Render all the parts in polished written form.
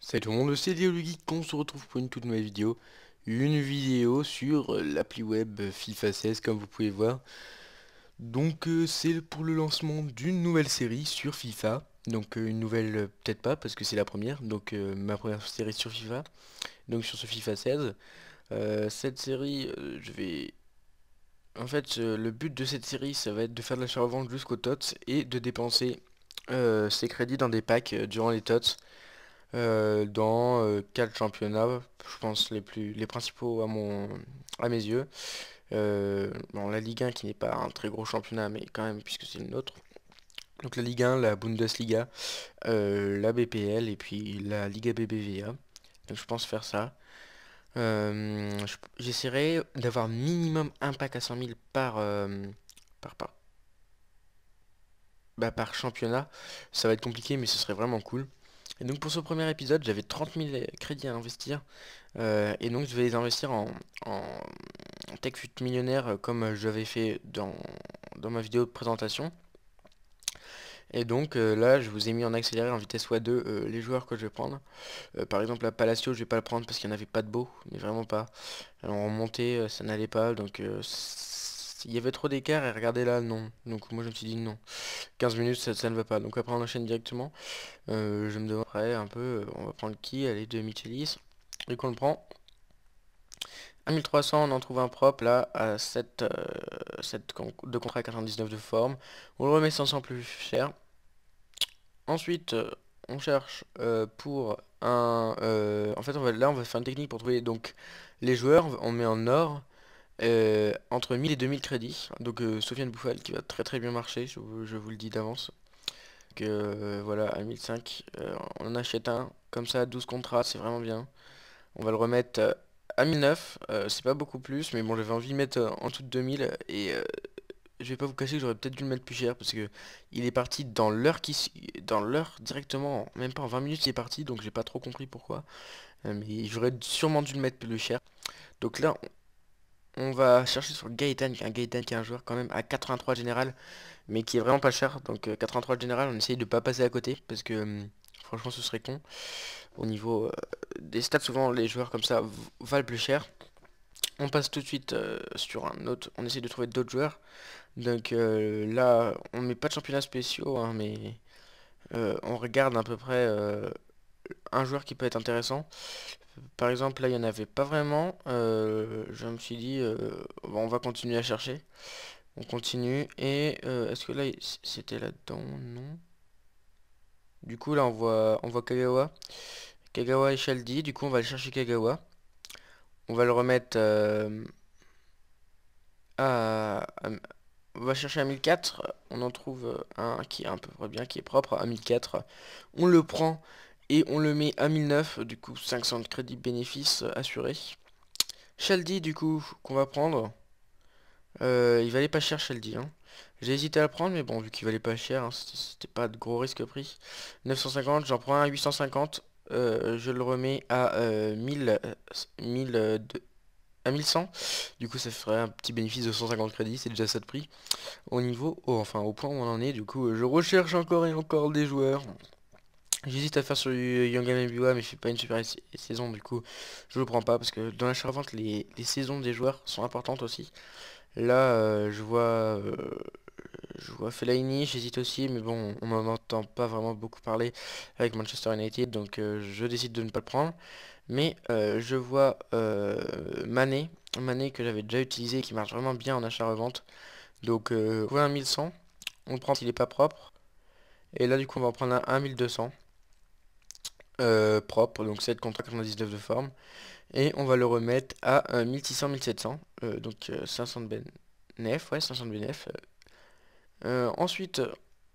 Salut tout le monde, c'est Léo le Geek, on se retrouve pour une toute nouvelle vidéo. Une vidéo sur l'appli web FIFA 16 comme vous pouvez voir. Donc c'est pour le lancement d'une nouvelle série sur FIFA. Donc une nouvelle peut-être pas parce que c'est la première. Donc ma première série sur FIFA. Donc sur ce FIFA 16. Cette série je vais... En fait le but de cette série ça va être de faire de l'achat-revente jusqu'au TOTS et de dépenser ses crédits dans des packs durant les TOTS. Dans 4 championnats, je pense les principaux à mes yeux. Bon, la Ligue 1 qui n'est pas un très gros championnat, mais quand même puisque c'est le nôtre. Donc la Ligue 1, la Bundesliga, la BPL et puis la Liga BBVA. Donc je pense faire ça. J'essaierai d'avoir minimum un pack à 100 000 par, par, par championnat. Ça va être compliqué, mais ce serait vraiment cool. Et donc pour ce premier épisode, j'avais 30 000 crédits à investir. Et donc je vais les investir en Tech Fut Millionnaire comme j'avais fait dans ma vidéo de présentation. Et donc là, je vous ai mis en accéléré en vitesse x2 les joueurs que je vais prendre. Par exemple, la Palacio, je vais pas le prendre parce qu'il n'y en avait pas de beau, mais vraiment pas. Alors, en montée, ça n'allait pas, donc il y avait trop d'écart et regardez là, non. Donc moi je me suis dit non. 15 minutes, ça ne va pas. Donc après on enchaîne directement. Je me demanderais un peu, on va prendre qui? Allez, de Michelis. Et qu'on le prend. À 1300, on en trouve un propre là à 7, de contrat 99 de forme. On le remet 500 plus cher. Ensuite, on cherche pour un... en fait, là, on va faire une technique pour trouver donc les joueurs. On met en or entre 1000 et 2000 crédits. Donc, Sofiane Bouffal qui va très très bien marcher, je vous le dis d'avance. Que voilà, à 1005, on en achète un. Comme ça, 12 contrats, c'est vraiment bien. On va le remettre à 1009, c'est pas beaucoup plus, mais bon, j'avais envie de mettre en dessous de 2000 et je vais pas vous cacher que j'aurais peut-être dû le mettre plus cher parce que il est parti dans l'heure directement, même pas en 20 minutes il est parti, donc j'ai pas trop compris pourquoi. Mais j'aurais sûrement dû le mettre plus cher. Donc là, on va chercher sur Gaëtan, qui est un joueur quand même à 83 général, mais qui est vraiment pas cher. Donc 83 général, on essaye de pas passer à côté parce que franchement ce serait con. Au niveau des stats, souvent les joueurs comme ça valent plus cher. On passe tout de suite sur un autre, on essaie de trouver d'autres joueurs. Donc là, on met pas de championnats spéciaux, hein, mais on regarde à peu près un joueur qui peut être intéressant. Par exemple, là, il n'y en avait pas vraiment. Je me suis dit, bon, on va continuer à chercher. On continue. Et est-ce que là, c'était là-dedans? Non. Du coup, là, on voit Kagawa. Kagawa et Shaldi. Du coup, on va aller chercher Kagawa. On va le remettre à, on va chercher à 1004, on en trouve un qui est un peu bien, qui est propre à 1004. On le prend et on le met à 1009, du coup 500 de crédit bénéfice assuré. Shaldy du coup qu'on va prendre, il valait pas cher Shaldy, hein. J'ai hésité à le prendre mais bon vu qu'il valait pas cher, hein, c'était pas de gros risque pris. 950, j'en prends un à 850, je le remets à 1000, à 1100. Du coup ça ferait un petit bénéfice de 150 crédits, c'est déjà ça de prix. Enfin au point où on en est, du coup, je recherche encore et encore des joueurs. J'hésite à faire sur Young MBA, mais je fais pas une super saison, du coup, je le prends pas parce que dans l'achat-revente, les saisons des joueurs sont importantes aussi. Là, je vois Fellaini, j'hésite aussi, mais bon, on n'en entend pas vraiment beaucoup parler avec Manchester United, donc je décide de ne pas le prendre. Mais je vois Mané que j'avais déjà utilisé, qui marche vraiment bien en achat-revente. Donc, on voit un 1100. On le prend s'il est pas propre. Et là, du coup, on va en prendre un 1200. Propre, donc 7 contre 99 de forme. Et on va le remettre à 1600-1700. Donc 500 de BNF, ouais, 500 de BNF. Ensuite,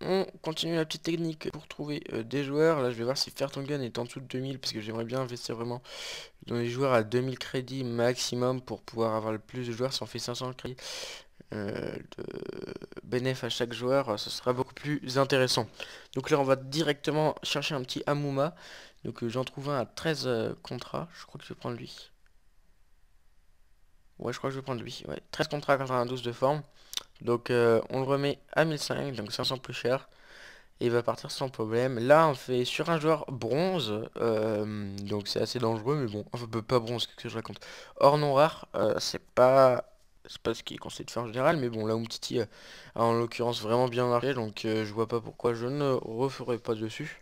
on continue la petite technique pour trouver des joueurs. Là, je vais voir si Vertonghen est en dessous de 2000, parce que j'aimerais bien investir vraiment dans les joueurs à 2000 crédits maximum pour pouvoir avoir le plus de joueurs. Si on fait 500 crédits, de bénéf à chaque joueur, ce sera beaucoup plus intéressant. Donc là, on va directement chercher un petit Amouma. Donc j'en trouve un à 13 contrats. Je crois que je vais prendre lui. Ouais, je crois que je vais prendre lui. Ouais, 13 contrats 92 de forme. Donc on le remet à 1005, donc 500 plus cher. et il va partir sans problème. Là, on fait sur un joueur bronze, donc c'est assez dangereux, mais bon, enfin pas bronze, qu'est-ce que je raconte. Or non rare, c'est pas ce qui est conseillé de faire en général, mais bon, là Umtiti a en l'occurrence vraiment bien marché, donc je vois pas pourquoi je ne referai pas dessus.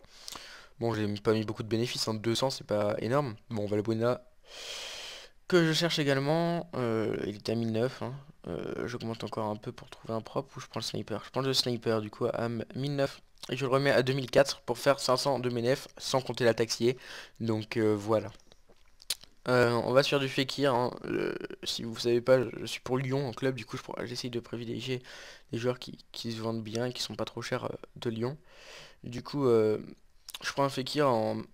Bon, j'ai pas mis beaucoup de bénéfices, hein, 200 c'est pas énorme. Bon, Valbuena que je cherche également, il était à 1009, hein. J'augmente encore un peu pour trouver un propre ou je prends le sniper. Je prends le sniper du coup à 1009 et je le remets à 2004 pour faire 500 de ménef sans compter la taxier. Donc voilà. On va sur du Fekir, hein. Si vous savez pas, je suis pour Lyon en club, du coup j'essaye de privilégier des joueurs qui se vendent bien et qui sont pas trop chers de Lyon. Du coup, je prends un Fekir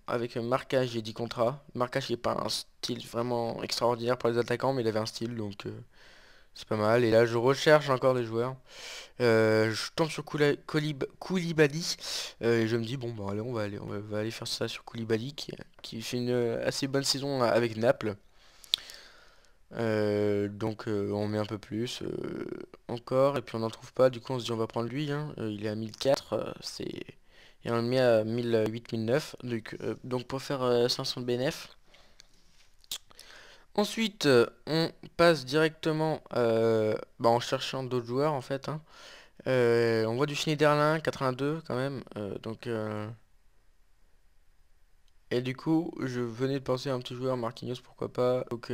avec un marquage et 10 contrats. Marquage qui est pas un style vraiment extraordinaire pour les attaquants, mais il avait un style, donc c'est pas mal. Et là, je recherche encore des joueurs. Je tombe sur Koulibaly. Et je me dis, bon, bah allez, on va aller faire ça sur Koulibaly, qui fait une assez bonne saison avec Naples. Donc on met un peu plus encore, et puis on n'en trouve pas, du coup on se dit on va prendre lui, hein. Il est à 1004, et on le met à 1008-1009, donc pour faire 500 de BNF. Ensuite on passe directement en cherchant d'autres joueurs en fait, hein. On voit du Schneiderlin 82 quand même, et du coup je venais de penser à un petit joueur, Marquinhos, pourquoi pas. Donc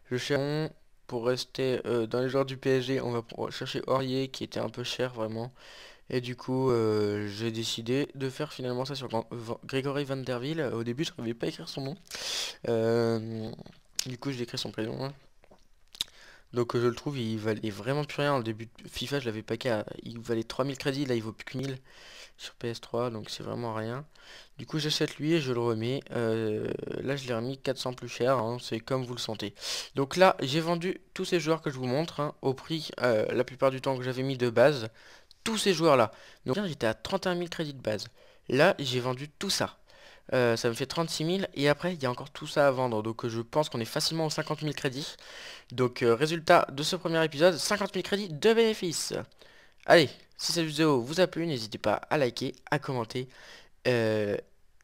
je cherche. Pour rester dans les joueurs du PSG, on va chercher Aurier qui était un peu cher vraiment. Et du coup, j'ai décidé de faire finalement ça sur Grégory Van der Wiel. Au début, je ne savais pas écrire son nom. Euh, du coup, j'ai écrit son prénom, hein. Donc je le trouve, il valait vraiment plus rien. Au début de FIFA, je l'avais packé il valait 3000 crédits, là il vaut plus que 1000 sur PS3, donc c'est vraiment rien. Du coup j'achète lui et je le remets. Là je l'ai remis 400 plus cher, hein, c'est comme vous le sentez. Donc là j'ai vendu tous ces joueurs que je vous montre, hein, au prix la plupart du temps que j'avais mis de base. Tous ces joueurs là. Donc là j'étais à 31 000 crédits de base. Là j'ai vendu tout ça. Ça me fait 36 000 et après il y a encore tout ça à vendre. Donc je pense qu'on est facilement aux 50 000 crédits. Donc résultat de ce premier épisode, 50 000 crédits de bénéfices. Allez, si cette vidéo vous a plu, n'hésitez pas à liker, à commenter euh,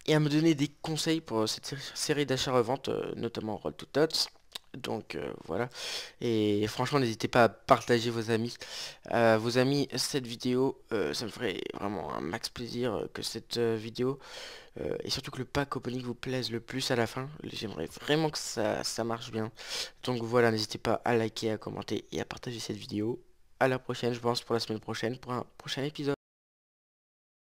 et à me donner des conseils pour cette série d'achats-reventes, notamment Roll to Tots. Donc voilà. Et franchement, n'hésitez pas à partager vos amis cette vidéo. Ça me ferait vraiment un max plaisir que cette vidéo et surtout que le pack opening vous plaise le plus à la fin. J'aimerais vraiment que ça marche bien. Donc voilà, n'hésitez pas à liker, à commenter et à partager cette vidéo. À la prochaine, je pense, pour la semaine prochaine, pour un prochain épisode.